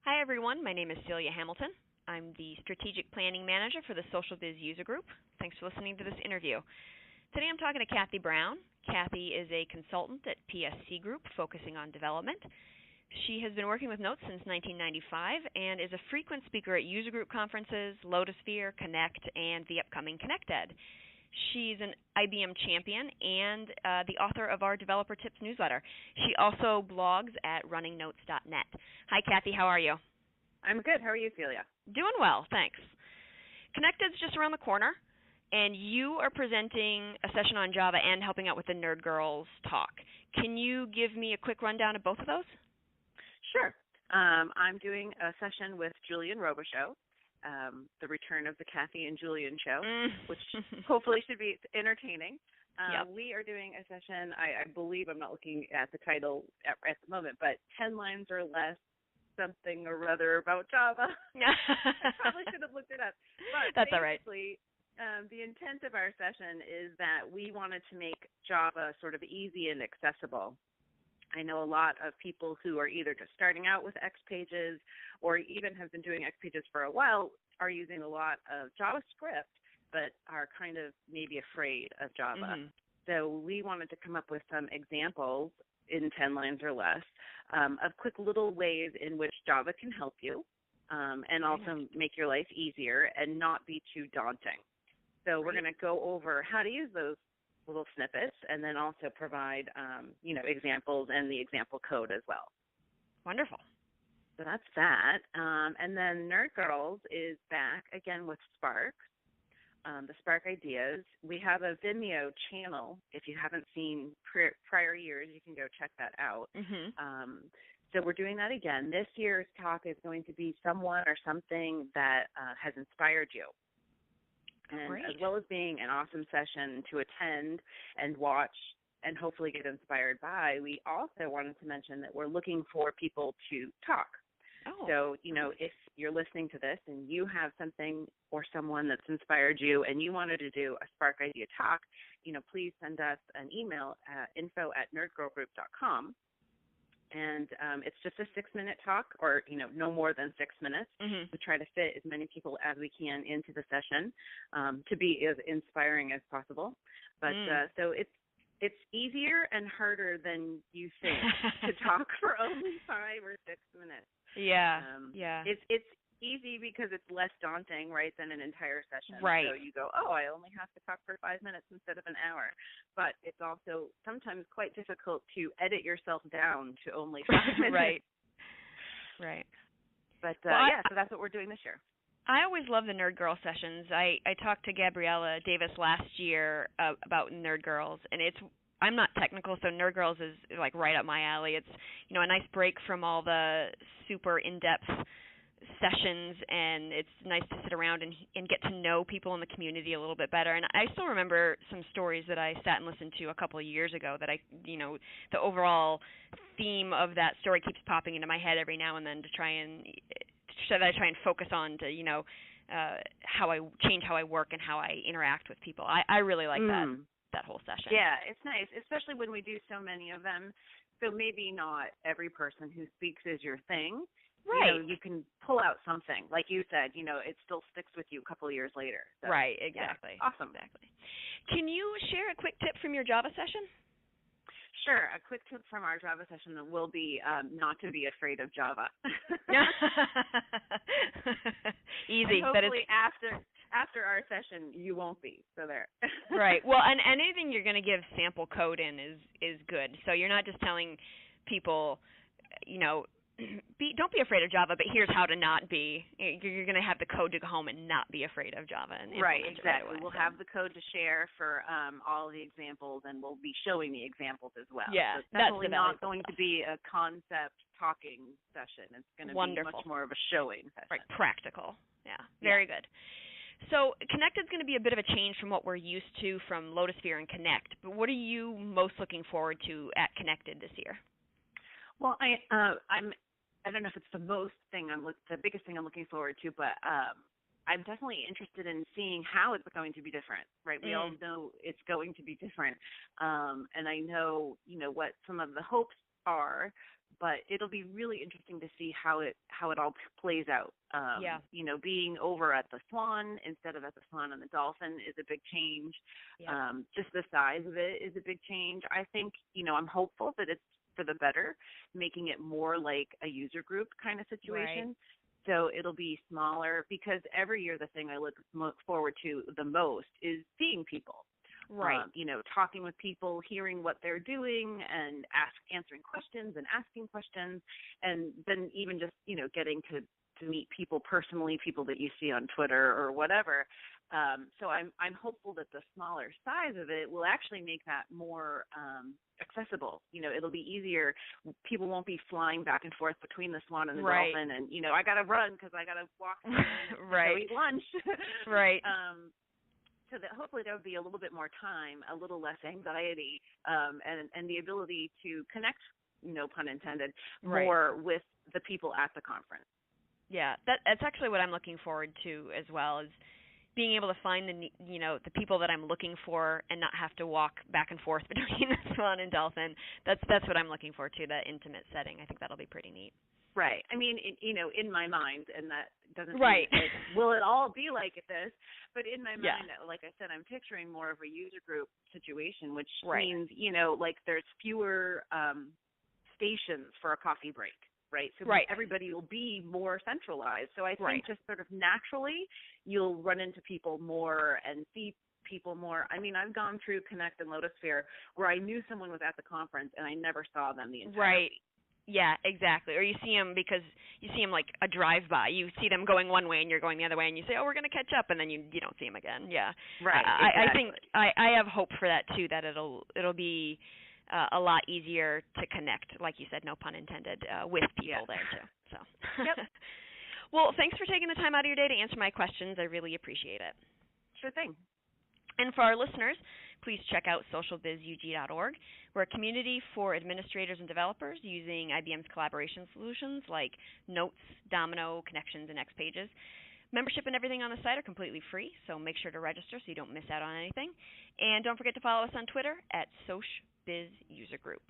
Hi, everyone. My name is Celia Hamilton. I'm the Strategic Planning Manager for the Social Biz User Group. Thanks for listening to this interview. Today I'm talking to Kathy Brown. Kathy is a consultant at PSC Group focusing on development. She has been working with Notes since 1995 and is a frequent speaker at user group conferences, Lotusphere, Connect, and the upcoming ConnectED. She's an IBM champion and the author of our Developer Tips newsletter. She also blogs at runningnotes.net. Hi, Kathy. How are you? I'm good. How are you, Celia? Doing well, thanks. ConnectED's just around the corner, and you are presenting a session on Java and helping out with the Nerd Girls talk. Can you give me a quick rundown of both of those? Sure. I'm doing a session with Julian Robichaux, the return of the Kathy and Julian show, which hopefully should be entertaining. Yep. We are doing a session, I believe, I'm not looking at the title at the moment, but 10 lines or less, something or other about Java. I probably should have looked it up. But that's all right. The intent of our session is that we wanted to make Java sort of easy and accessible. I know a lot of people who are either just starting out with X Pages or even have been doing X Pages for a while are using a lot of JavaScript, but are kind of maybe afraid of Java. Mm-hmm. So we wanted to come up with some examples in 10 lines or less of quick little ways in which Java can help you and also make your life easier and not be too daunting. So we're going to go over how to use those little snippets and then also provide, examples and the example code as well. Wonderful. So that's that. And then Nerd Girls is back again with Spark, the Spark Ideas. We have a Vimeo channel. If you haven't seen prior years, you can go check that out. Mm-hmm. So we're doing that again. This year's talk is going to be someone or something that has inspired you. And Great. As well as being an awesome session to attend and watch and hopefully get inspired by, we also wanted to mention that we're looking for people to talk. Oh. So, if you're listening to this and you have something or someone that's inspired you and you wanted to do a Spark Idea talk, please send us an email at info@nerdgirlgroup.com. And it's just a 6-minute talk or, no more than 6 minutes. Mm-hmm. We try to fit as many people as we can into the session to be as inspiring as possible. But so it's easier and harder than you think to talk for only 5 or 6 minutes. Yeah, It's easy because it's less daunting, right, than an entire session. Right. So you go, I only have to talk for 5 minutes instead of an hour. But it's also sometimes quite difficult to edit yourself down to only 5 minutes. Right. But, so that's what we're doing this year. I always love the Nerd Girl sessions. I talked to Gabriella Davis last year about Nerd Girls, and I'm not technical, so Nerd Girls is like right up my alley. It's, a nice break from all the super in-depth sessions, and it's nice to sit around and get to know people in the community a little bit better. And I still remember some stories that I sat and listened to a couple of years ago that the overall theme of that story keeps popping into my head every now and then to try and focus on to, how I change how I work and how I interact with people. I really like that whole session. Yeah, it's nice, especially when we do so many of them. So maybe not every person who speaks is your thing. Right. You can pull out something. Like you said, it still sticks with you a couple of years later. So, right, exactly. Yeah, awesome. Exactly. Can you share a quick tip from your Java session? Sure. A quick tip from our Java session will be not to be afraid of Java. Easy. And hopefully after our session, you won't be. So there. Right. Well, and anything you're going to give sample code in is good. So you're not just telling people, don't be afraid of Java, but here's how to not be. You're going to have the code to go home and not be afraid of Java. And right, exactly. We'll have the code to share for all the examples, and we'll be showing the examples as well. Yeah, so it's definitely not going to be a concept talking session. It's going to be much more of a showing session. Right, practical. Yeah, very good. So ConnectED is going to be a bit of a change from what we're used to from Lotusphere and Connect. But what are you most looking forward to at ConnectED this year? Well, I don't know if it's the biggest thing I'm looking forward to, but I'm definitely interested in seeing how it's going to be different, right? We all know it's going to be different. And I know, what some of the hopes are, but it'll be really interesting to see how it all plays out. Yeah. Being over at the Swan instead of at the Swan and the Dolphin is a big change. Yeah. Just the size of it is a big change. I think, I'm hopeful that it's for the better, making it more like a user group kind of situation. Right. So it'll be smaller, because every year the thing I look forward to the most is seeing people. Right. Talking with people, hearing what they're doing, and answering questions and asking questions, and then even just getting to meet people personally, people that you see on Twitter or whatever. So I'm hopeful that the smaller size of it will actually make that more accessible. It'll be easier. People won't be flying back and forth between the Swan and the Dolphin, and I got to run because I got to walk right. to eat lunch. Right. So that hopefully there will be a little bit more time, a little less anxiety, and the ability to connect, no pun intended, more with the people at the conference. Yeah, that's actually what I'm looking forward to as well, is being able to find the people that I'm looking for and not have to walk back and forth between the Swan and Dolphin. That's what I'm looking for to, that intimate setting. I think that'll be pretty neat. Right. I mean, in my mind, and that doesn't mean, will it all be like this? But in my mind, like I said, I'm picturing more of a user group situation, which means, like there's fewer stations for a coffee break, right? So everybody will be more centralized. So I think just sort of naturally, you'll run into people more and see people more. I mean, I've gone through Connect and Lotusphere where I knew someone was at the conference and I never saw them the entire week. Yeah, exactly. Or you see them because you see them like a drive-by. You see them going one way and you're going the other way, and you say, "Oh, we're going to catch up," and then you don't see them again. Yeah, right. Exactly. I think I have hope for that too. That it'll be a lot easier to connect, like you said, no pun intended, with people there too. So. Yep. Well, thanks for taking the time out of your day to answer my questions. I really appreciate it. Sure thing. And for our listeners, please check out socialbizug.org. We're a community for administrators and developers using IBM's collaboration solutions like Notes, Domino, Connections, and XPages. Membership and everything on the site are completely free, so make sure to register so you don't miss out on anything. And don't forget to follow us on Twitter at SocialBizUserGroup.